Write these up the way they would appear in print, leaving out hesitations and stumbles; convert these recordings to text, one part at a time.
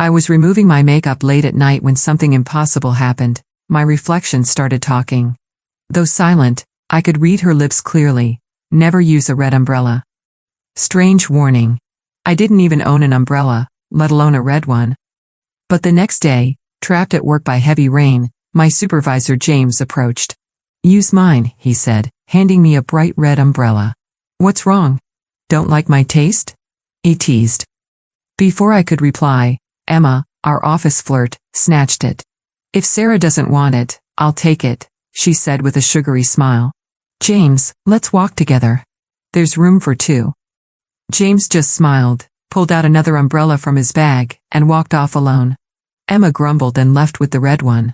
I was removing my makeup late at night when something impossible happened. My reflection started talking. Though silent, I could read her lips clearly. Never use a red umbrella. Strange warning. I didn't even own an umbrella, let alone a red one. But the next day, trapped at work by heavy rain, my supervisor James approached. "Use mine," he said, handing me a bright red umbrella. "What's wrong? Don't like my taste?" he teased. Before I could reply, Emma, our office flirt, snatched it. "If Sarah doesn't want it, I'll take it," she said with a sugary smile. "James, let's walk together. There's room for two." James just smiled, pulled out another umbrella from his bag, and walked off alone. Emma grumbled and left with the red one.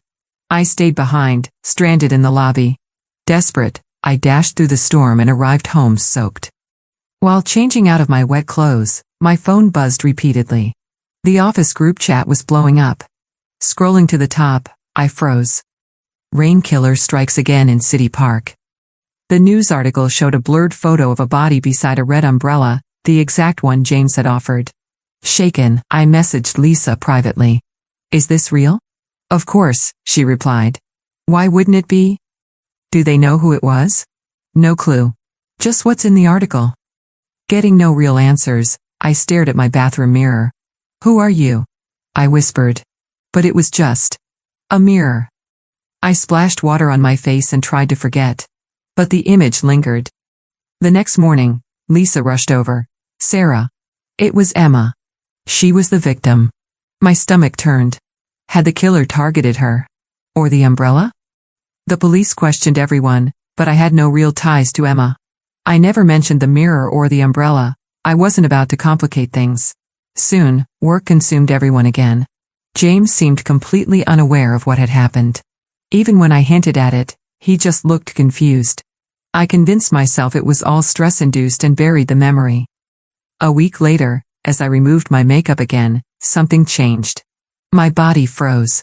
I stayed behind, stranded in the lobby. Desperate, I dashed through the storm and arrived home soaked. While changing out of my wet clothes, my phone buzzed repeatedly. The office group chat was blowing up. Scrolling to the top, I froze. Rain killer strikes again in City Park. The news article showed a blurred photo of a body beside a red umbrella, the exact one James had offered. Shaken, I messaged Lisa privately. "Is this real?" "Of course," she replied. "Why wouldn't it be?" "Do they know who it was?" "No clue. Just what's in the article?" Getting no real answers, I stared at my bathroom mirror. "Who are you?" I whispered. But it was just a mirror. I splashed water on my face and tried to forget. But the image lingered. The next morning, Lisa rushed over. "Sarah." It was Emma. She was the victim. My stomach turned. Had the killer targeted her? Or the umbrella? The police questioned everyone, but I had no real ties to Emma. I never mentioned the mirror or the umbrella. I wasn't about to complicate things. Soon, work consumed everyone again. James seemed completely unaware of what had happened. Even when I hinted at it, he just looked confused. I convinced myself it was all stress-induced and buried the memory. A week later, as I removed my makeup again, something changed. My body froze.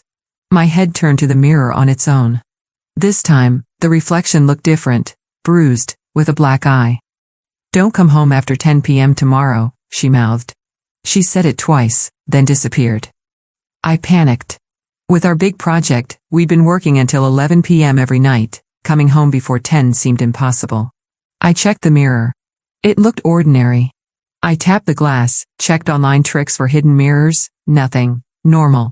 My head turned to the mirror on its own. This time, the reflection looked different, bruised, with a black eye. "Don't come home after 10 p.m. tomorrow," she mouthed. She said it twice, then disappeared. I panicked. With our big project, we'd been working until 11 p.m. every night. Coming home before 10 seemed impossible. I checked the mirror. It looked ordinary. I tapped the glass, checked online tricks for hidden mirrors, nothing. Normal.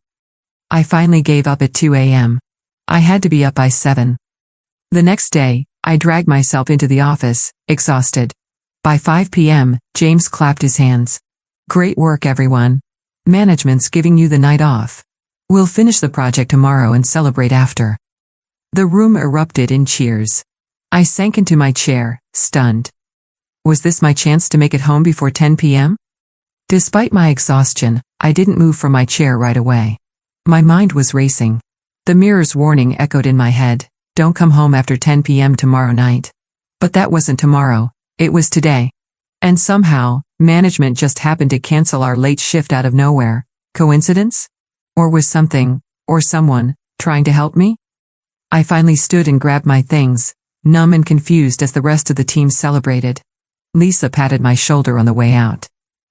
I finally gave up at 2 a.m. I had to be up by 7. The next day, I dragged myself into the office, exhausted. By 5 p.m., James clapped his hands. "Great work, everyone. Management's giving you the night off. We'll finish the project tomorrow and celebrate after." The room erupted in cheers. I sank into my chair, stunned. Was this my chance to make it home before 10 p.m.? Despite my exhaustion, I didn't move from my chair right away. My mind was racing. The mirror's warning echoed in my head, "Don't come home after 10 p.m. tomorrow night." But that wasn't tomorrow, it was today. And somehow, management just happened to cancel our late shift out of nowhere. Coincidence? Or was something, or someone, trying to help me? I finally stood and grabbed my things, numb and confused as the rest of the team celebrated. Lisa patted my shoulder on the way out.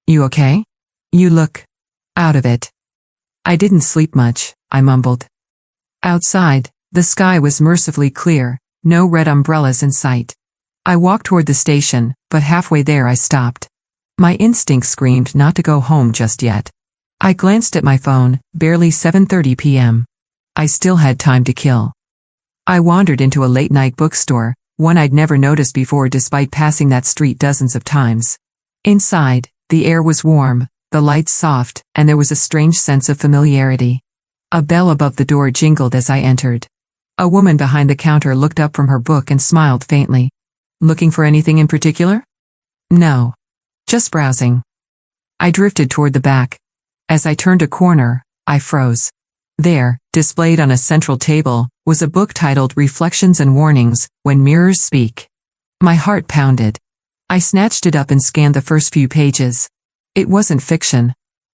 "You okay? You look out of it." "I didn't sleep much," I mumbled. Outside, the sky was mercifully clear, no red umbrellas in sight. I walked toward the station, but halfway there I stopped. My instinct screamed not to go home just yet. I glanced at my phone, barely 7:30 p.m. I still had time to kill. I wandered into a late-night bookstore, one I'd never noticed before despite passing that street dozens of times. Inside, the air was warm, the lights soft, and there was a strange sense of familiarity. A bell above the door jingled as I entered. A woman behind the counter looked up from her book and smiled faintly. "Looking for anything in particular?" "No. Just browsing." I drifted toward the back. As I turned a corner, I froze. There, displayed on a central table, was a book titled Reflections and Warnings, When Mirrors Speak. My heart pounded. I snatched it up and scanned the first few pages. It wasn't fiction.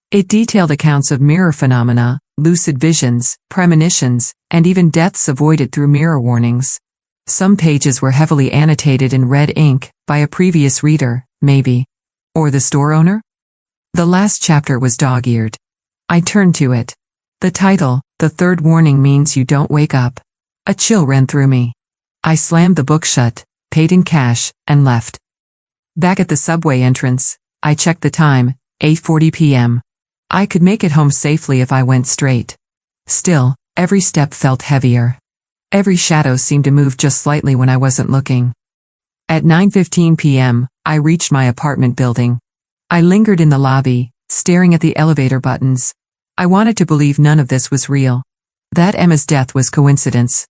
It detailed accounts of mirror phenomena, lucid visions, premonitions, and even deaths avoided through mirror warnings. Some pages were heavily annotated in red ink, by a previous reader, maybe. Or the store owner? The last chapter was dog-eared. I turned to it. The title, "The Third Warning Means You Don't Wake Up." A chill ran through me. I slammed the book shut, paid in cash, and left. Back at the subway entrance, I checked the time, 8:40 p.m. I could make it home safely if I went straight. Still, every step felt heavier. Every shadow seemed to move just slightly when I wasn't looking. At 9:15 p.m., I reached my apartment building. I lingered in the lobby, staring at the elevator buttons. I wanted to believe none of this was real. That Emma's death was coincidence.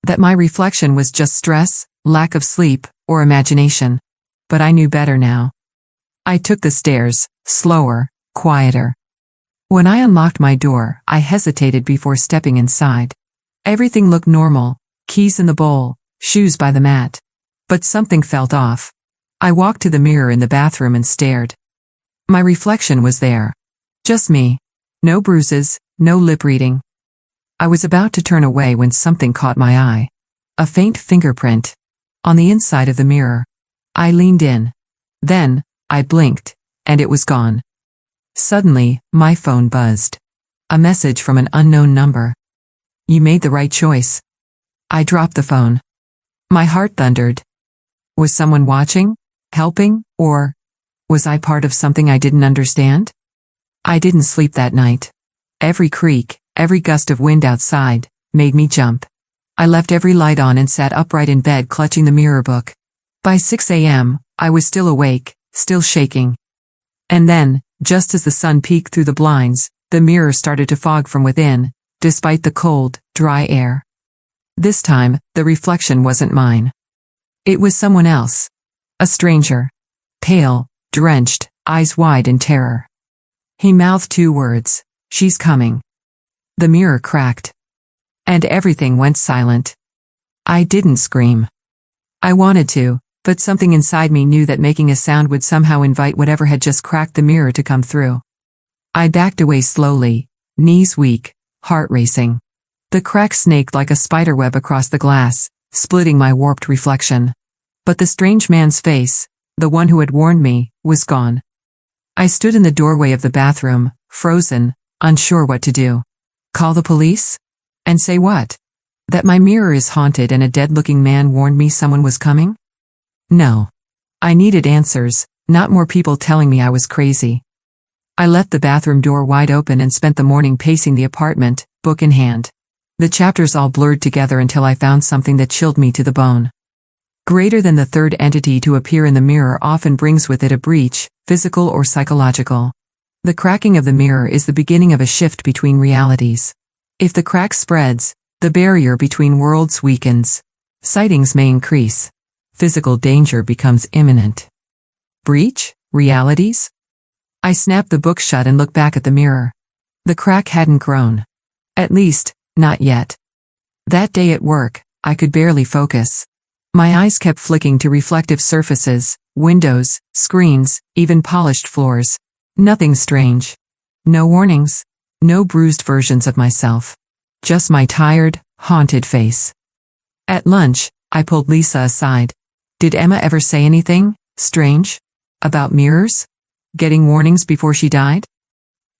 That my reflection was just stress, lack of sleep, or imagination. But I knew better now. I took the stairs, slower, quieter. When I unlocked my door, I hesitated before stepping inside. Everything looked normal, keys in the bowl, shoes by the mat. But something felt off. I walked to the mirror in the bathroom and stared. My reflection was there. Just me. No bruises, no lip reading. I was about to turn away when something caught my eye. A faint fingerprint. On the inside of the mirror. I leaned in. Then, I blinked, and it was gone. Suddenly, my phone buzzed. A message from an unknown number. "You made the right choice." I dropped the phone. My heart thundered. Was someone watching? Helping? Or was I part of something I didn't understand? I didn't sleep that night. Every creak, every gust of wind outside, made me jump. I left every light on and sat upright in bed clutching the mirror book. By 6 a.m., I was still awake, still shaking. And then, just as the sun peeked through the blinds, the mirror started to fog from within, despite the cold, dry air. This time, the reflection wasn't mine. It was someone else. A stranger. Pale, drenched, eyes wide in terror. He mouthed two words. "She's coming." The mirror cracked. And everything went silent. I didn't scream. I wanted to, but something inside me knew that making a sound would somehow invite whatever had just cracked the mirror to come through. I backed away slowly, knees weak, heart racing. The crack snaked like a spiderweb across the glass, splitting my warped reflection. But the strange man's face, the one who had warned me, was gone. I stood in the doorway of the bathroom, frozen, unsure what to do. Call the police? And say what? That my mirror is haunted and a dead-looking man warned me someone was coming? No. I needed answers, not more people telling me I was crazy. I left the bathroom door wide open and spent the morning pacing the apartment, book in hand. The chapters all blurred together until I found something that chilled me to the bone. Greater than the third entity to appear in the mirror often brings with it a breach, physical or psychological. The cracking of the mirror is the beginning of a shift between realities. If the crack spreads, the barrier between worlds weakens. Sightings may increase. Physical danger becomes imminent. Breach? Realities? I snapped the book shut and looked back at the mirror. The crack hadn't grown. At least, not yet. That day at work, I could barely focus. My eyes kept flicking to reflective surfaces, windows, screens, even polished floors. Nothing strange. No warnings. No bruised versions of myself. Just my tired, haunted face. At lunch, I pulled Lisa aside. Did Emma ever say anything strange? About mirrors? Getting warnings before she died?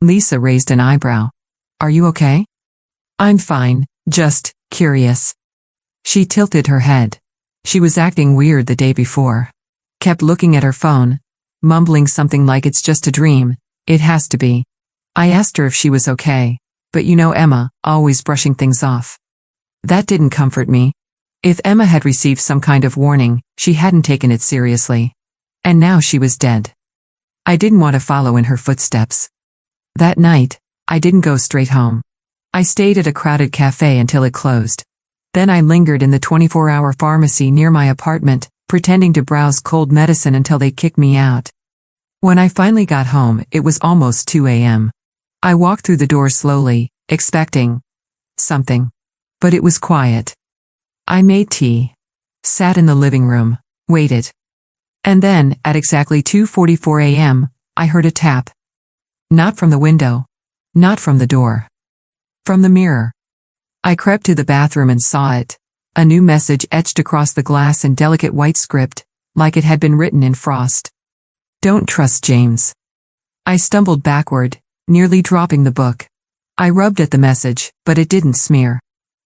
Lisa raised an eyebrow. Are you okay? I'm fine, just curious. She tilted her head. She was acting weird the day before. Kept looking at her phone, mumbling something like it's just a dream, it has to be. I asked her if she was okay, but you know Emma, always brushing things off. That didn't comfort me. If Emma had received some kind of warning, she hadn't taken it seriously. And now she was dead. I didn't want to follow in her footsteps. That night, I didn't go straight home. I stayed at a crowded cafe until it closed. Then I lingered in the 24-hour pharmacy near my apartment, pretending to browse cold medicine until they kicked me out. When I finally got home, it was almost 2 a.m. I walked through the door slowly, expecting something. But it was quiet. I made tea, sat in the living room, waited. And then, at exactly 2:44 a.m., I heard a tap. Not from the window. Not from the door. From the mirror. I crept to the bathroom and saw it. A new message etched across the glass in delicate white script, like it had been written in frost. Don't trust James. I stumbled backward, nearly dropping the book. I rubbed at the message, but it didn't smear.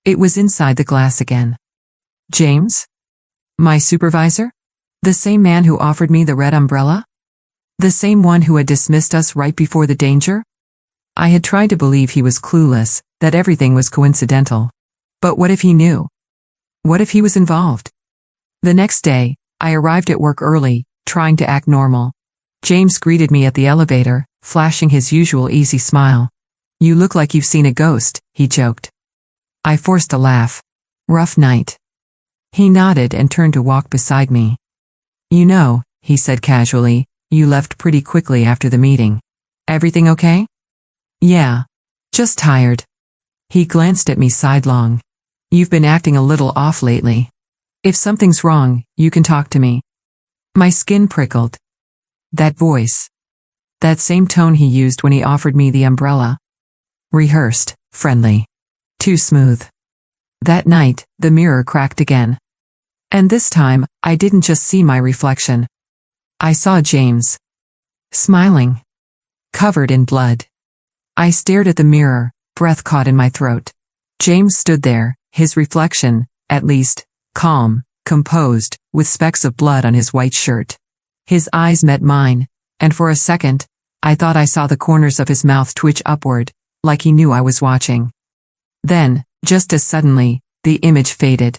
It was inside the glass again. James? My supervisor? The same man who offered me the red umbrella? The same one who had dismissed us right before the danger? I had tried to believe he was clueless, that everything was coincidental. But what if he knew? What if he was involved? The next day, I arrived at work early, trying to act normal. James greeted me at the elevator, flashing his usual easy smile. You look like you've seen a ghost, he joked. I forced a laugh. Rough night. He nodded and turned to walk beside me. You know, he said casually, you left pretty quickly after the meeting. Everything okay? Yeah. Just tired. He glanced at me sidelong. You've been acting a little off lately. If something's wrong, you can talk to me. My skin prickled. That voice. That same tone he used when he offered me the umbrella. Rehearsed, friendly. Too smooth. That night, the mirror cracked again. And this time, I didn't just see my reflection. I saw James. Smiling. Covered in blood. I stared at the mirror, breath caught in my throat. James stood there, his reflection, at least, calm, composed, with specks of blood on his white shirt. His eyes met mine, and for a second, I thought I saw the corners of his mouth twitch upward, like he knew I was watching. Then, just as suddenly, the image faded.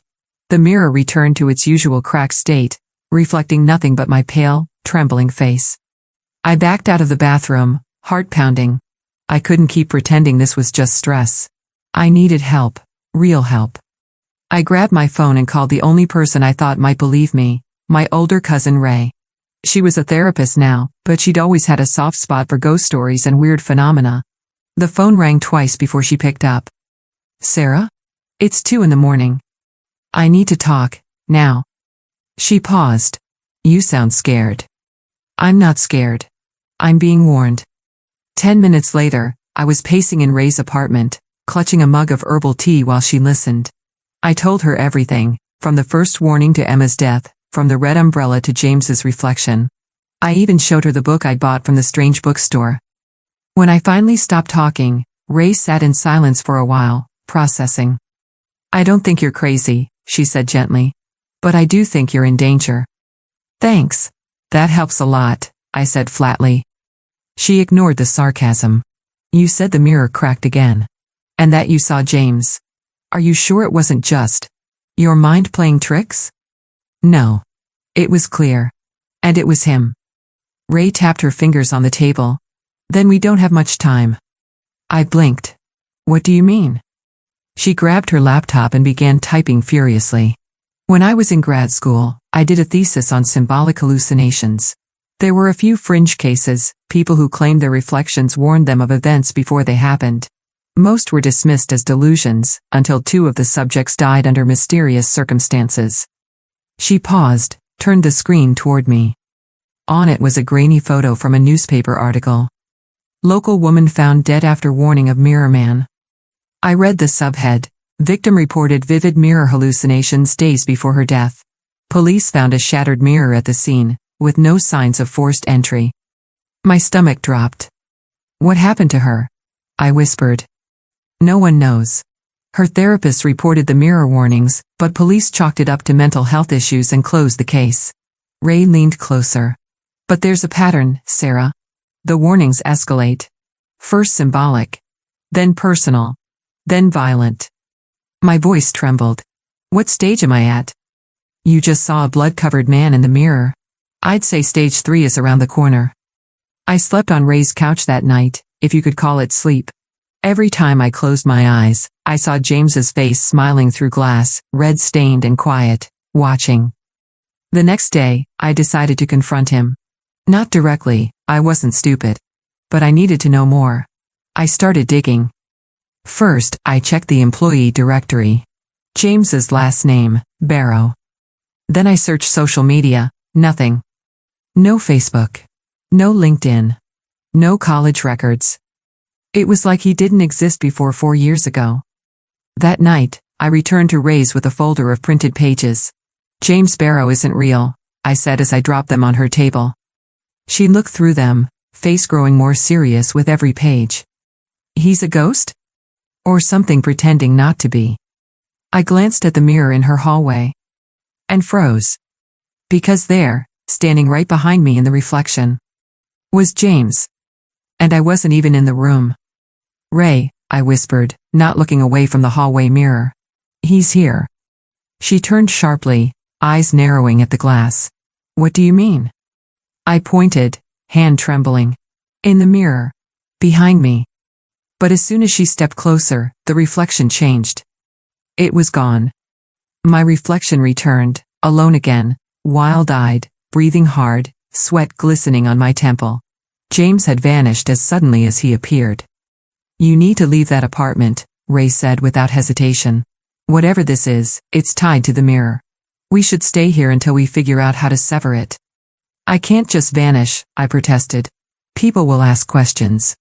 The mirror returned to its usual cracked state, reflecting nothing but my pale, trembling face. I backed out of the bathroom, heart pounding. I couldn't keep pretending this was just stress. I needed help, real help. I grabbed my phone and called the only person I thought might believe me, my older cousin Ray. She was a therapist now, but she'd always had a soft spot for ghost stories and weird phenomena. The phone rang twice before she picked up. Sarah? It's 2 a.m. I need to talk, now. She paused. You sound scared. I'm not scared. I'm being warned. 10 minutes later, I was pacing in Ray's apartment, clutching a mug of herbal tea while she listened. I told her everything, from the first warning to Emma's death, from the red umbrella to James's reflection. I even showed her the book I'd bought from the strange bookstore. When I finally stopped talking, Ray sat in silence for a while, processing. I don't think you're crazy, she said gently. But I do think you're in danger. Thanks. That helps a lot, I said flatly. She ignored the sarcasm. You said the mirror cracked again. And that you saw James. Are you sure it wasn't just your mind playing tricks? No. It was clear. And it was him. Ray tapped her fingers on the table. Then we don't have much time. I blinked. What do you mean? She grabbed her laptop and began typing furiously. When I was in grad school, I did a thesis on symbolic hallucinations. There were a few fringe cases, people who claimed their reflections warned them of events before they happened. Most were dismissed as delusions, until 2 of the subjects died under mysterious circumstances. She paused, turned the screen toward me. On it was a grainy photo from a newspaper article. Local woman found dead after warning of mirror man. I read the subhead. Victim reported vivid mirror hallucinations days before her death. Police found a shattered mirror at the scene, with no signs of forced entry. My stomach dropped. What happened to her? I whispered. No one knows. Her therapist reported the mirror warnings, but police chalked it up to mental health issues and closed the case. Ray leaned closer. But there's a pattern, Sarah. The warnings escalate. First symbolic. Then personal. Then violent. My voice trembled. What stage am I at? You just saw a blood-covered man in the mirror. I'd say stage 3 is around the corner. I slept on Ray's couch that night, if you could call it sleep. Every time I closed my eyes, I saw James's face smiling through glass, red-stained and quiet, watching. The next day, I decided to confront him. Not directly, I wasn't stupid. But I needed to know more. I started digging. First, I checked the employee directory. James's last name, Barrow. Then I searched social media, nothing. No Facebook. No LinkedIn. No college records. It was like he didn't exist before 4 years ago. That night, I returned to Ray's with a folder of printed pages. James Barrow isn't real, I said as I dropped them on her table. She looked through them, face growing more serious with every page. He's a ghost? Or something pretending not to be. I glanced at the mirror in her hallway. And froze. Because there, standing right behind me in the reflection, was James. And I wasn't even in the room. Ray, I whispered, not looking away from the hallway mirror. He's here. She turned sharply, eyes narrowing at the glass. What do you mean? I pointed, hand trembling. In the mirror. Behind me. But as soon as she stepped closer, the reflection changed. It was gone. My reflection returned, alone again, wild-eyed, breathing hard, sweat glistening on my temple. James had vanished as suddenly as he appeared. You need to leave that apartment, Ray said without hesitation. Whatever this is, it's tied to the mirror. We should stay here until we figure out how to sever it. I can't just vanish, I protested. People will ask questions.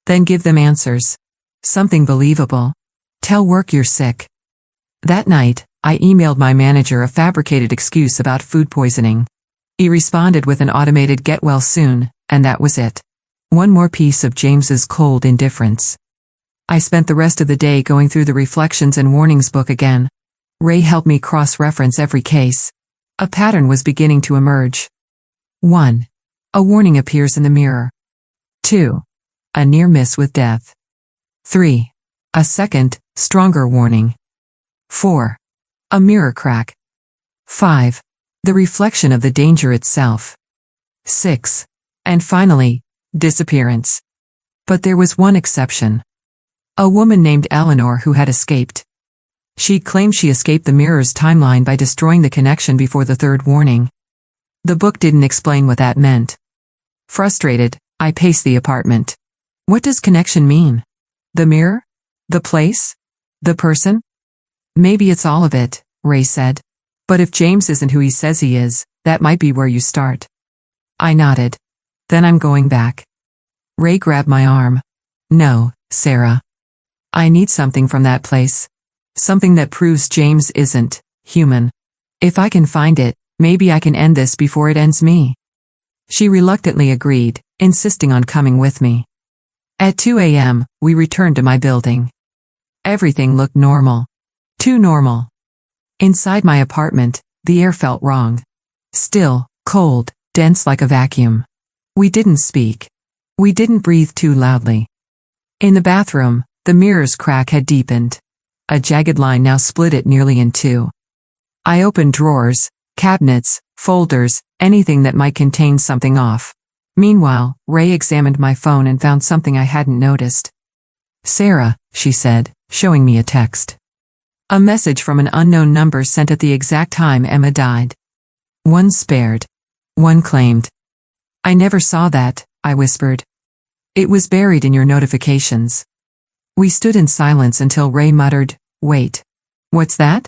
Then give them answers. Something believable. Tell work you're sick. That night, I emailed my manager a fabricated excuse about food poisoning. He responded with an automated get well soon, and that was it. One more piece of James's cold indifference. I spent the rest of the day going through the reflections and warnings book again. Ray helped me cross-reference every case. A pattern was beginning to emerge. 1. A warning appears in the mirror. 2. A near miss with death. 3. A second, stronger warning. 4. A mirror crack. 5. The reflection of the danger itself. 6. And finally, disappearance. But there was one exception. A woman named Eleanor who had escaped. She claimed she escaped the mirror's timeline by destroying the connection before the third warning. The book didn't explain what that meant. Frustrated, I paced the apartment. What does connection mean? The mirror? The place? The person? Maybe it's all of it, Ray said. But if James isn't who he says he is, that might be where you start. I nodded. Then I'm going back. Ray grabbed my arm. No, Sarah. I need something from that place. Something that proves James isn't human. If I can find it, maybe I can end this before it ends me. She reluctantly agreed, insisting on coming with me. At 2 a.m., we returned to my building. Everything looked normal. Too normal. Inside my apartment, the air felt wrong. Still, cold, dense like a vacuum. We didn't speak. We didn't breathe too loudly. In the bathroom, the mirror's crack had deepened. A jagged line now split it nearly in two. I opened drawers, cabinets, folders, anything that might contain something off. Meanwhile, Ray examined my phone and found something I hadn't noticed. Sarah, she said, showing me a text. A message from an unknown number sent at the exact time Emma died. One spared. One claimed. I never saw that, I whispered. It was buried in your notifications. We stood in silence until Ray muttered, Wait. What's that?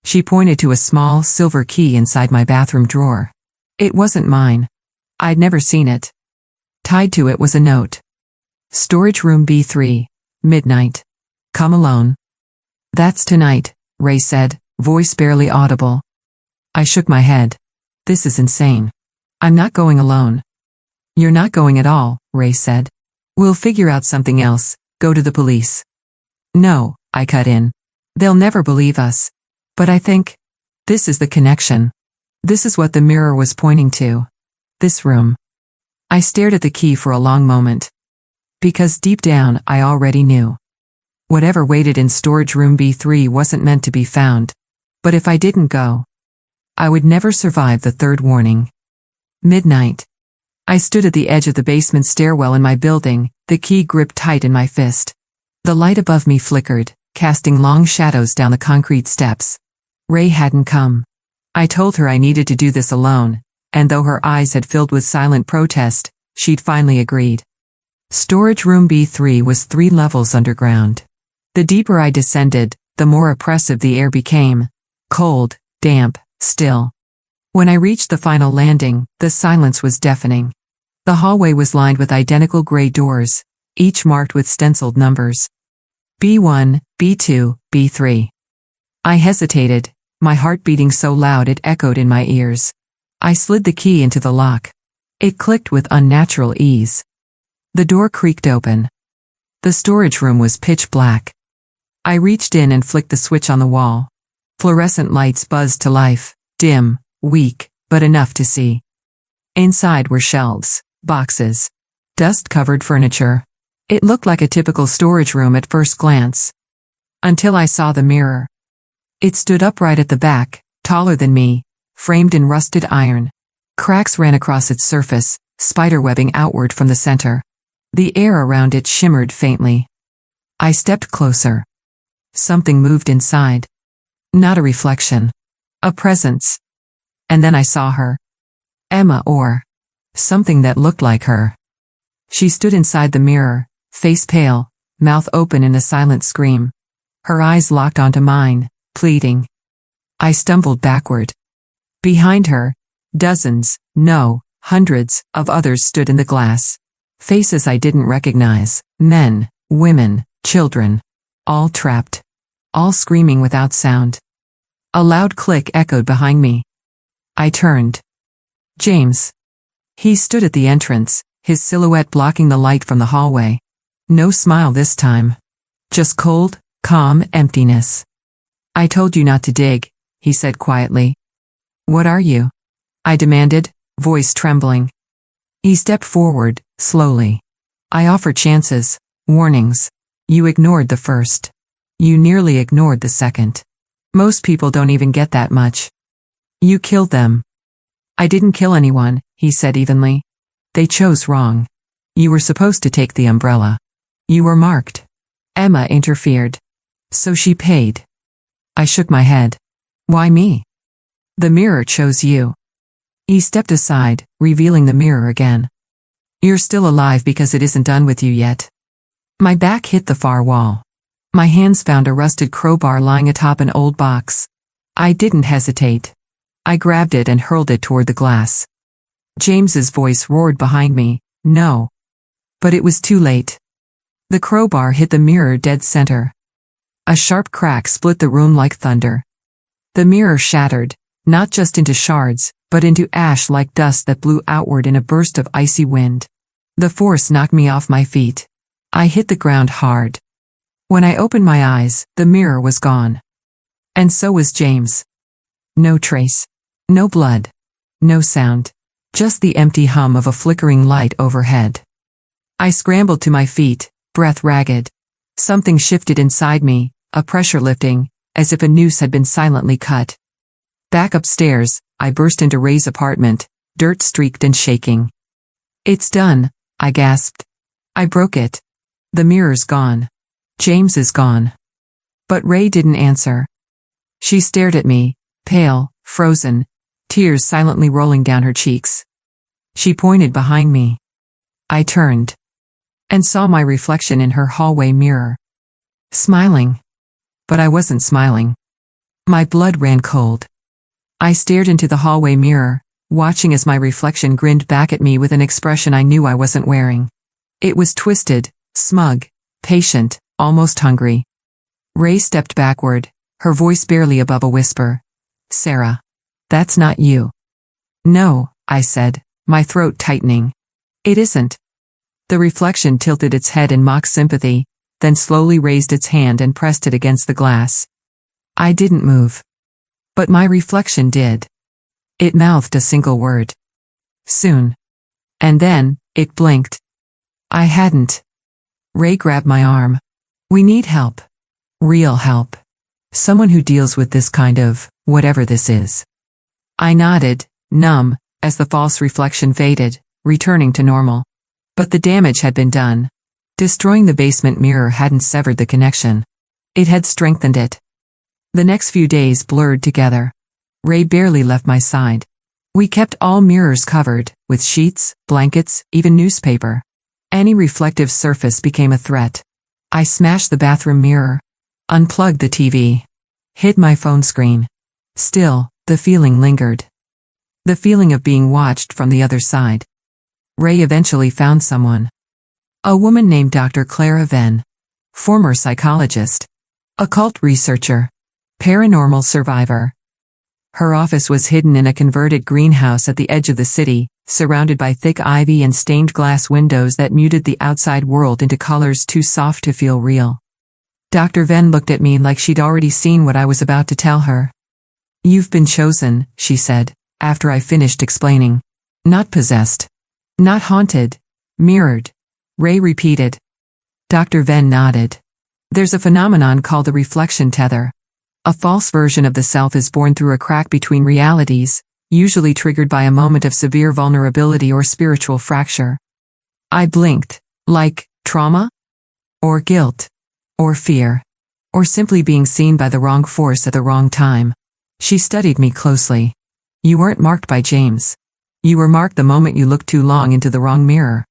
She pointed to a small silver key inside my bathroom drawer. It wasn't mine. I'd never seen it. Tied to it was a note. Storage room B3. Midnight. Come alone. That's tonight, Ray said, voice barely audible. I shook my head. This is insane. I'm not going alone. You're not going at all, Ray said. We'll figure out something else, go to the police. No, I cut in. They'll never believe us. But I think this is the connection. This is what the mirror was pointing to. This room. I stared at the key for a long moment. Because deep down, I already knew. Whatever waited in storage room B3 wasn't meant to be found. But if I didn't go, I would never survive the third warning. Midnight. I stood at the edge of the basement stairwell in my building, the key gripped tight in my fist. The light above me flickered, casting long shadows down the concrete steps. Ray hadn't come. I told her I needed to do this alone, and though her eyes had filled with silent protest, she'd finally agreed. Storage room B3 was 3 levels underground. The deeper I descended, the more oppressive the air became. Cold, damp, still. When I reached the final landing, the silence was deafening. The hallway was lined with identical gray doors, each marked with stenciled numbers. B1, B2, B3. I hesitated, my heart beating so loud it echoed in my ears. I slid the key into the lock. It clicked with unnatural ease. The door creaked open. The storage room was pitch black. I reached in and flicked the switch on the wall. Fluorescent lights buzzed to life, dim, weak, but enough to see. Inside were shelves, boxes, dust-covered furniture. It looked like a typical storage room at first glance. Until I saw the mirror. It stood upright at the back, taller than me, framed in rusted iron. Cracks ran across its surface, spiderwebbing outward from the center. The air around it shimmered faintly. I stepped closer. Something moved inside. Not a reflection. A presence. And then I saw her. Emma, or something that looked like her. She stood inside the mirror, face pale, mouth open in a silent scream. Her eyes locked onto mine, pleading. I stumbled backward. Behind her, dozens, no, hundreds, of others stood in the glass. Faces I didn't recognize, men, women, children. All trapped. All screaming without sound. A loud click echoed behind me. I turned. James. He stood at the entrance, his silhouette blocking the light from the hallway. No smile this time. Just cold, calm emptiness. I told you not to dig, he said quietly. What are you? I demanded, voice trembling. He stepped forward, slowly. I offered chances, warnings. You ignored the first. You nearly ignored the second. Most people don't even get that much. You killed them. I didn't kill anyone, he said evenly. They chose wrong. You were supposed to take the umbrella. You were marked. Emma interfered. So she paid. I shook my head. Why me? The mirror chose you. He stepped aside, revealing the mirror again. You're still alive because it isn't done with you yet. My back hit the far wall. My hands found a rusted crowbar lying atop an old box. I didn't hesitate. I grabbed it and hurled it toward the glass. James's voice roared behind me, no. But it was too late. The crowbar hit the mirror dead center. A sharp crack split the room like thunder. The mirror shattered, not just into shards, but into ash like dust that blew outward in a burst of icy wind. The force knocked me off my feet. I hit the ground hard. When I opened my eyes, the mirror was gone. And so was James. No trace. No blood. No sound. Just the empty hum of a flickering light overhead. I scrambled to my feet, breath ragged. Something shifted inside me, a pressure lifting, as if a noose had been silently cut. Back upstairs, I burst into Ray's apartment, dirt-streaked and shaking. It's done, I gasped. I broke it. The mirror's gone. James is gone. But Ray didn't answer. She stared at me, pale, frozen, tears silently rolling down her cheeks. She pointed behind me. I turned. And saw my reflection in her hallway mirror. Smiling. But I wasn't smiling. My blood ran cold. I stared into the hallway mirror, watching as my reflection grinned back at me with an expression I knew I wasn't wearing. It was twisted, smug, patient, almost hungry. Ray stepped backward, her voice barely above a whisper. Sarah. That's not you. No, I said, my throat tightening. It isn't. The reflection tilted its head in mock sympathy, then slowly raised its hand and pressed it against the glass. I didn't move. But my reflection did. It mouthed a single word. Soon. And then, it blinked. I hadn't. Ray grabbed my arm. We need help. Real help. Someone who deals with this kind of, whatever this is. I nodded, numb, as the false reflection faded, returning to normal. But the damage had been done. Destroying the basement mirror hadn't severed the connection. It had strengthened it. The next few days blurred together. Ray barely left my side. We kept all mirrors covered, with sheets, blankets, even newspaper. Any reflective surface became a threat. I smashed the bathroom mirror. Unplugged the TV. Hid my phone screen. Still, the feeling lingered. The feeling of being watched from the other side. Ray eventually found someone. A woman named Dr. Clara Venn. Former psychologist. Occult researcher. Paranormal survivor. Her office was hidden in a converted greenhouse at the edge of the city, surrounded by thick ivy and stained glass windows that muted the outside world into colors too soft to feel real. Dr. Venn looked at me like she'd already seen what I was about to tell her. "You've been chosen," she said, after I finished explaining. "Not possessed. Not haunted. Mirrored," Ray repeated. Dr. Venn nodded. "There's a phenomenon called the reflection tether. A false version of the self is born through a crack between realities, usually triggered by a moment of severe vulnerability or spiritual fracture." I blinked. Like, trauma? Or guilt? Or fear? Or simply being seen by the wrong force at the wrong time? She studied me closely. "You weren't marked by James. You were marked the moment you looked too long into the wrong mirror."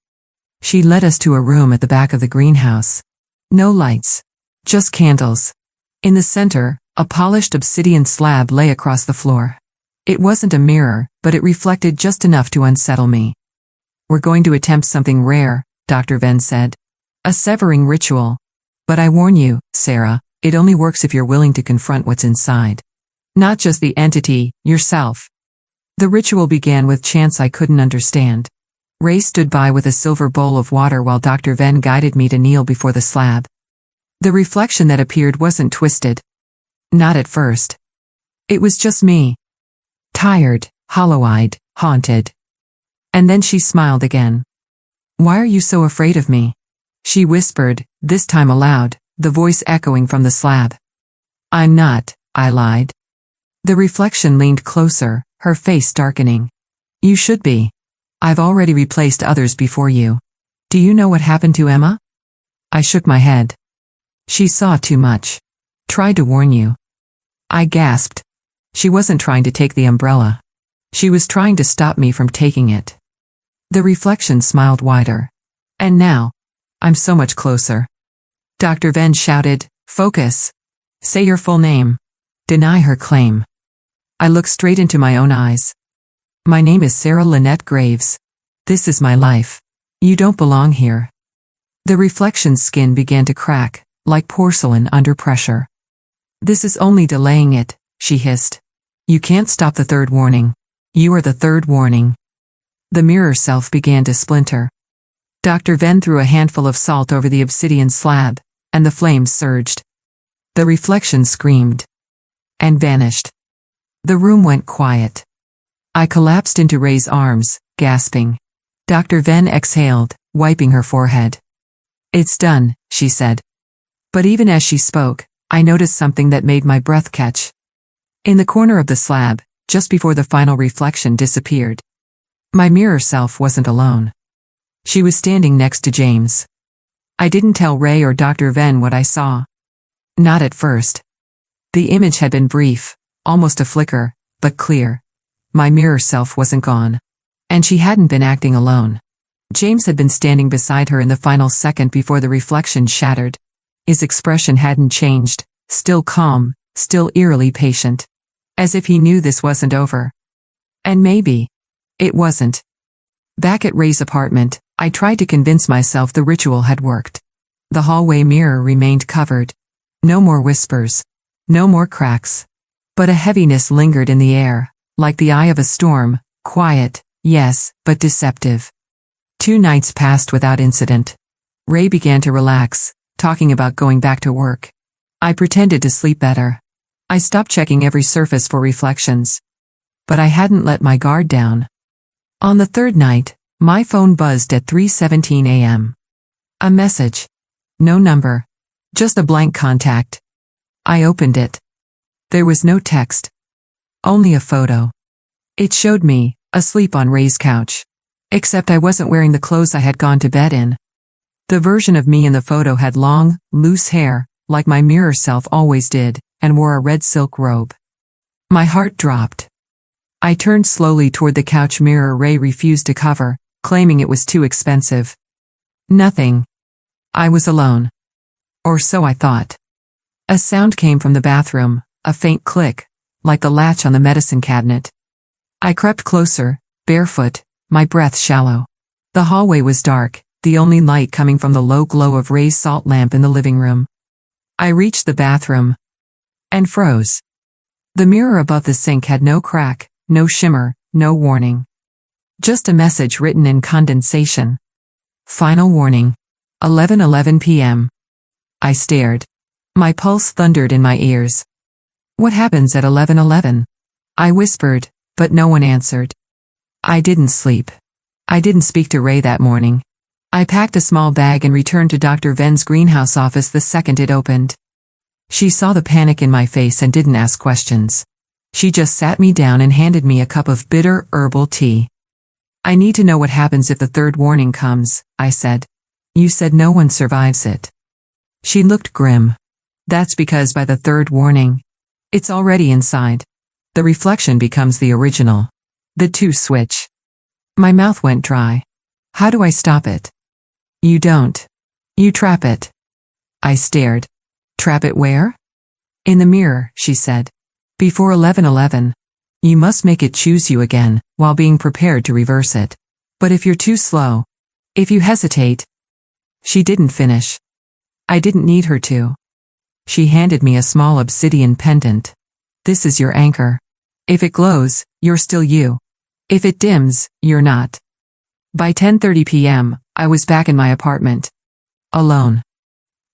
She led us to a room at the back of the greenhouse. No lights. Just candles. In the center, a polished obsidian slab lay across the floor. It wasn't a mirror, but it reflected just enough to unsettle me. "We're going to attempt something rare," Dr. Venn said. "A severing ritual. But I warn you, Sarah, it only works if you're willing to confront what's inside. Not just the entity, yourself." The ritual began with chants I couldn't understand. Ray stood by with a silver bowl of water while Dr. Venn guided me to kneel before the slab. The reflection that appeared wasn't twisted. Not at first. It was just me. Tired, hollow-eyed, haunted. And then she smiled again. "Why are you so afraid of me?" she whispered, this time aloud, the voice echoing from the slab. "I'm not," I lied. The reflection leaned closer, her face darkening. "You should be. I've already replaced others before you. Do you know what happened to Emma?" I shook my head. "She saw too much. Tried to warn you." I gasped. She wasn't trying to take the umbrella. She was trying to stop me from taking it. The reflection smiled wider. "And now, I'm so much closer." Dr. Venn shouted, "Focus. Say your full name. Deny her claim." I looked straight into my own eyes. "My name is Sarah Lynette Graves. This is my life. You don't belong here." The reflection's skin began to crack, like porcelain under pressure. "This is only delaying it," she hissed. "You can't stop the third warning. You are the third warning." The mirror self began to splinter. Dr. Venn threw a handful of salt over the obsidian slab, and the flames surged. The reflection screamed. And vanished. The room went quiet. I collapsed into Ray's arms, gasping. Dr. Venn exhaled, wiping her forehead. "It's done," she said. But even as she spoke, I noticed something that made my breath catch. In the corner of the slab, just before the final reflection disappeared, my mirror self wasn't alone. She was standing next to James. I didn't tell Ray or Dr. Venn what I saw. Not at first. The image had been brief, almost a flicker, but clear. My mirror self wasn't gone. And she hadn't been acting alone. James had been standing beside her in the final second before the reflection shattered. His expression hadn't changed, still calm, still eerily patient. As if he knew this wasn't over. And maybe it wasn't. Back at Ray's apartment, I tried to convince myself the ritual had worked. The hallway mirror remained covered. No more whispers. No more cracks. But a heaviness lingered in the air, like the eye of a storm, quiet, yes, but deceptive. 2 nights passed without incident. Ray began to relax, talking about going back to work. I pretended to sleep better. I stopped checking every surface for reflections. But I hadn't let my guard down. On the 3rd night, my phone buzzed at 3:17 a.m. A message. No number. Just a blank contact. I opened it. There was no text. Only a photo. It showed me, asleep on Ray's couch. Except I wasn't wearing the clothes I had gone to bed in. The version of me in the photo had long, loose hair, like my mirror self always did, and wore a red silk robe. My heart dropped. I turned slowly toward the couch mirror Ray refused to cover, claiming it was too expensive. Nothing. I was alone. Or so I thought. A sound came from the bathroom, a faint click, like the latch on the medicine cabinet. I crept closer, barefoot, my breath shallow. The hallway was dark, the only light coming from the low glow of Ray's salt lamp in the living room. I reached the bathroom. And froze. The mirror above the sink had no crack, no shimmer, no warning. Just a message written in condensation. Final warning. 11:11 p.m. I stared. My pulse thundered in my ears. What happens at 11:11? I whispered, but no one answered. I didn't sleep. I didn't speak to Ray that morning. I packed a small bag and returned to Dr. Ven's greenhouse office the second it opened. She saw the panic in my face and didn't ask questions. She just sat me down and handed me a cup of bitter herbal tea. I need to know what happens if the third warning comes, I said. You said no one survives it. She looked grim. That's because by the third warning, it's already inside. The reflection becomes the original. The two switch. My mouth went dry. How do I stop it? You don't. You trap it. I stared. Trap it where? In the mirror, she said. Before 11:11. You must make it choose you again, while being prepared to reverse it. But if you're too slow, if you hesitate. She didn't finish. I didn't need her to. She handed me a small obsidian pendant. This is your anchor. If it glows, you're still you. If it dims, you're not. By 10:30 p.m., I was back in my apartment. Alone.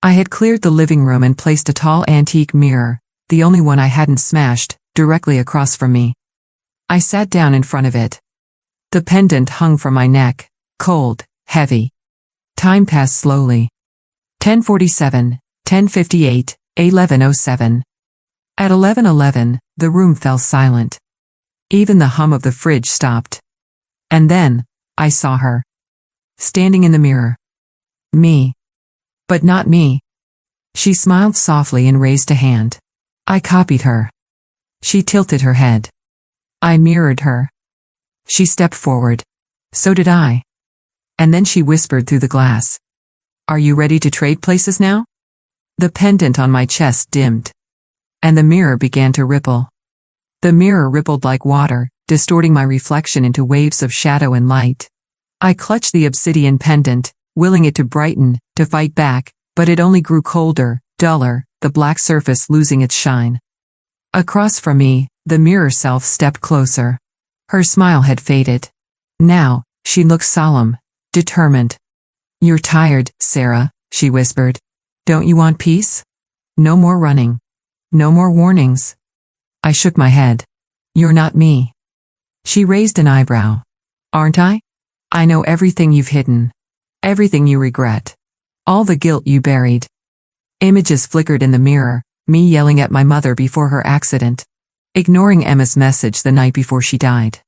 I had cleared the living room and placed a tall antique mirror, the only one I hadn't smashed, directly across from me. I sat down in front of it. The pendant hung from my neck, cold, heavy. Time passed slowly. 10:47, 10:58, 11:07. At 11:11, the room fell silent. Even the hum of the fridge stopped. And then, I saw her. Standing in the mirror. Me. But not me. She smiled softly and raised a hand. I copied her. She tilted her head. I mirrored her. She stepped forward. So did I. And then she whispered through the glass. Are you ready to trade places now? The pendant on my chest dimmed. And the mirror began to ripple. The mirror rippled like water, distorting my reflection into waves of shadow and light. I clutched the obsidian pendant, willing it to brighten, to fight back, but it only grew colder, duller, the black surface losing its shine. Across from me, the mirror self stepped closer. Her smile had faded. Now, she looked solemn, determined. You're tired, Sarah, she whispered. Don't you want peace? No more running. No more warnings. I shook my head. You're not me. She raised an eyebrow. Aren't I? I know everything you've hidden. Everything you regret. All the guilt you buried. Images flickered in the mirror, me yelling at my mother before her accident. Ignoring Emma's message the night before she died.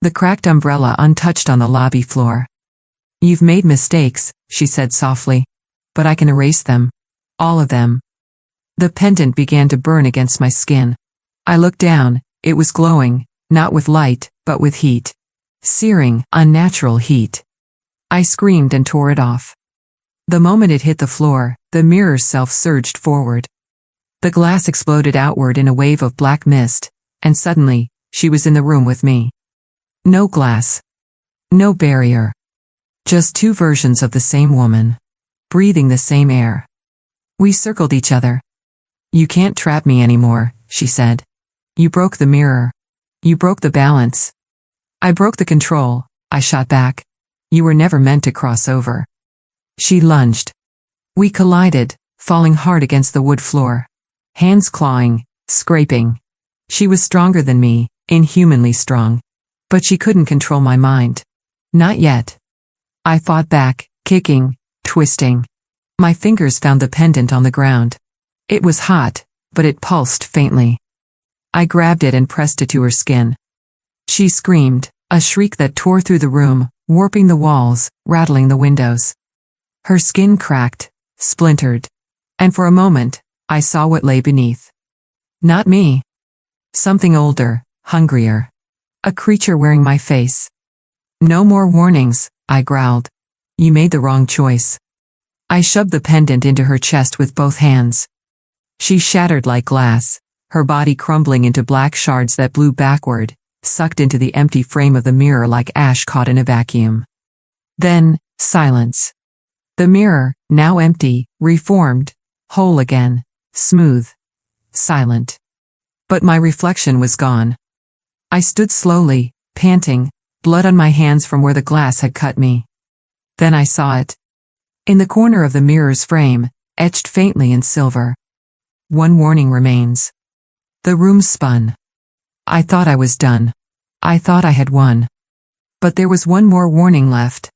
The cracked umbrella untouched on the lobby floor. You've made mistakes, she said softly. But I can erase them. All of them. The pendant began to burn against my skin. I looked down, it was glowing, not with light, but with heat. Searing, unnatural heat. I screamed and tore it off. The moment it hit the floor, the mirror's self surged forward. The glass exploded outward in a wave of black mist, and suddenly, she was in the room with me. No glass. No barrier. Just two versions of the same woman. Breathing the same air. We circled each other. You can't trap me anymore, she said. You broke the mirror. You broke the balance. I broke the control, I shot back. You were never meant to cross over. She lunged. We collided, falling hard against the wood floor. Hands clawing, scraping. She was stronger than me, inhumanly strong. But she couldn't control my mind. Not yet. I fought back, kicking, twisting. My fingers found the pendant on the ground. It was hot, but it pulsed faintly. I grabbed it and pressed it to her skin. She screamed, a shriek that tore through the room, warping the walls, rattling the windows. Her skin cracked, splintered. And for a moment, I saw what lay beneath. Not me. Something older, hungrier. A creature wearing my face. No more warnings, I growled. You made the wrong choice. I shoved the pendant into her chest with both hands. She shattered like glass, her body crumbling into black shards that blew backward, sucked into the empty frame of the mirror like ash caught in a vacuum. Then, silence. The mirror, now empty, reformed, whole again, smooth, silent. But my reflection was gone. I stood slowly, panting, blood on my hands from where the glass had cut me. Then I saw it. In the corner of the mirror's frame, etched faintly in silver. One warning remains. The room spun. I thought I was done. I thought I had won. But there was one more warning left.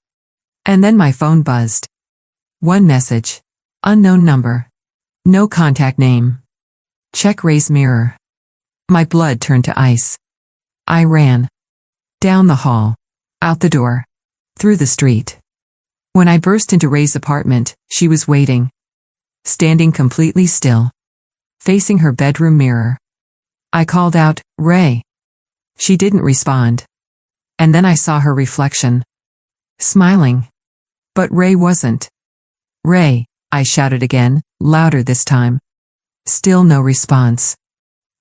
And then my phone buzzed. One message. Unknown number. No contact name. Check Ray's mirror. My blood turned to ice. I ran. Down the hall. Out the door. Through the street. When I burst into Ray's apartment, she was waiting. Standing completely still. Facing her bedroom mirror. I called out, "Ray." She didn't respond. And then I saw her reflection. Smiling. But Ray wasn't. "Ray," I shouted again, louder this time. Still no response.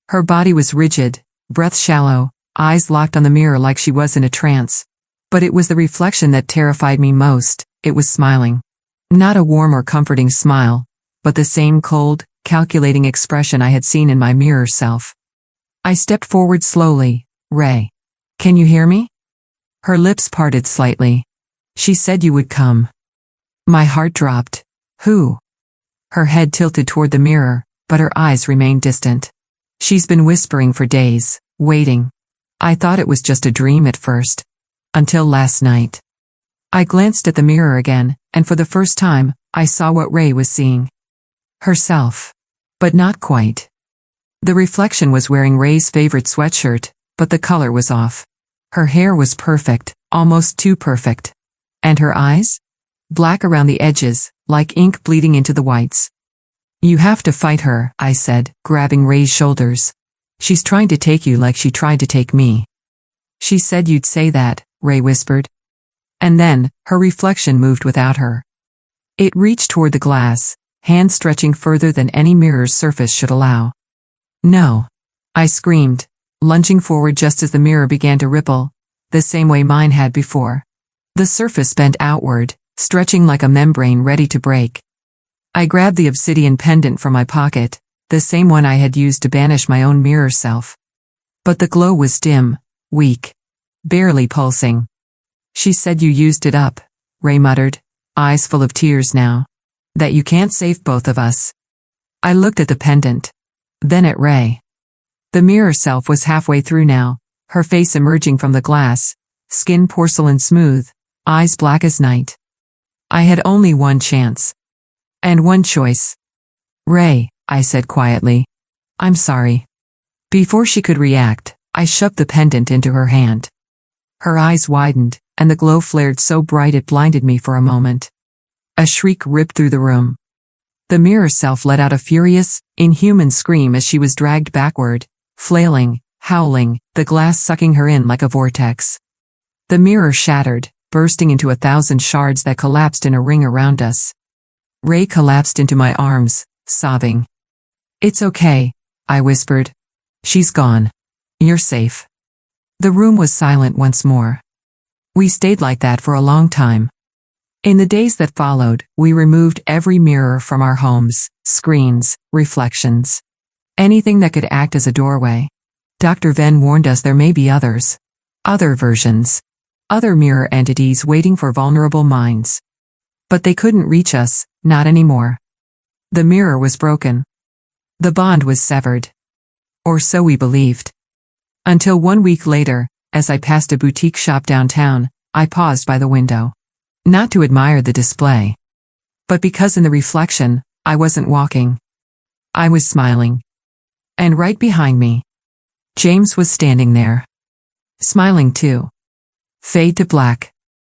Her body was rigid, breath shallow, eyes locked on the mirror like she was in a trance. But it was the reflection that terrified me most. It was smiling. Not a warm or comforting smile, but the same cold, calculating expression I had seen in my mirror self. I stepped forward slowly. "Ray. Can you hear me?" Her lips parted slightly. "She said you would come." My heart dropped. "Who?" Her head tilted toward the mirror, but her eyes remained distant. "She's been whispering for days, waiting." I thought it was just a dream at first. Until last night. I glanced at the mirror again, and for the first time, I saw what Ray was seeing. Herself. But not quite. The reflection was wearing Ray's favorite sweatshirt, but the color was off. Her hair was perfect, almost too perfect. And her eyes? Black around the edges, like ink bleeding into the whites. "You have to fight her," I said, grabbing Ray's shoulders. "She's trying to take you like she tried to take me." "She said you'd say that," Ray whispered. And then, her reflection moved without her. It reached toward the glass, hand stretching further than any mirror's surface should allow. "No!" I screamed, lunging forward just as the mirror began to ripple, the same way mine had before. The surface bent outward, stretching like a membrane ready to break. I grabbed the obsidian pendant from my pocket, the same one I had used to banish my own mirror self. But the glow was dim, weak, barely pulsing. "She said you used it up," Ray muttered, eyes full of tears now. "That you can't save both of us." I looked at the pendant. Then at Ray. The mirror self was halfway through now, her face emerging from the glass, skin porcelain smooth, eyes black as night. I had only one chance. And one choice. "Ray," I said quietly. "I'm sorry." Before she could react, I shoved the pendant into her hand. Her eyes widened, and the glow flared so bright it blinded me for a moment. A shriek ripped through the room. The mirror self let out a furious, inhuman scream as she was dragged backward, flailing, howling, the glass sucking her in like a vortex. The mirror shattered, bursting into 1,000 shards that collapsed in a ring around us. Ray collapsed into my arms, sobbing. "It's okay," I whispered. "She's gone. You're safe." The room was silent once more. We stayed like that for a long time. In the days that followed, we removed every mirror from our homes, screens, reflections. Anything that could act as a doorway. Dr. Venn warned us there may be others. Other versions. Other mirror entities waiting for vulnerable minds. But they couldn't reach us, not anymore. The mirror was broken. The bond was severed. Or so we believed. Until 1 week later, as I passed a boutique shop downtown, I paused by the window. Not to admire the display. But because in the reflection, I wasn't walking. I was smiling. And right behind me, James was standing there. Smiling too. Fade to black.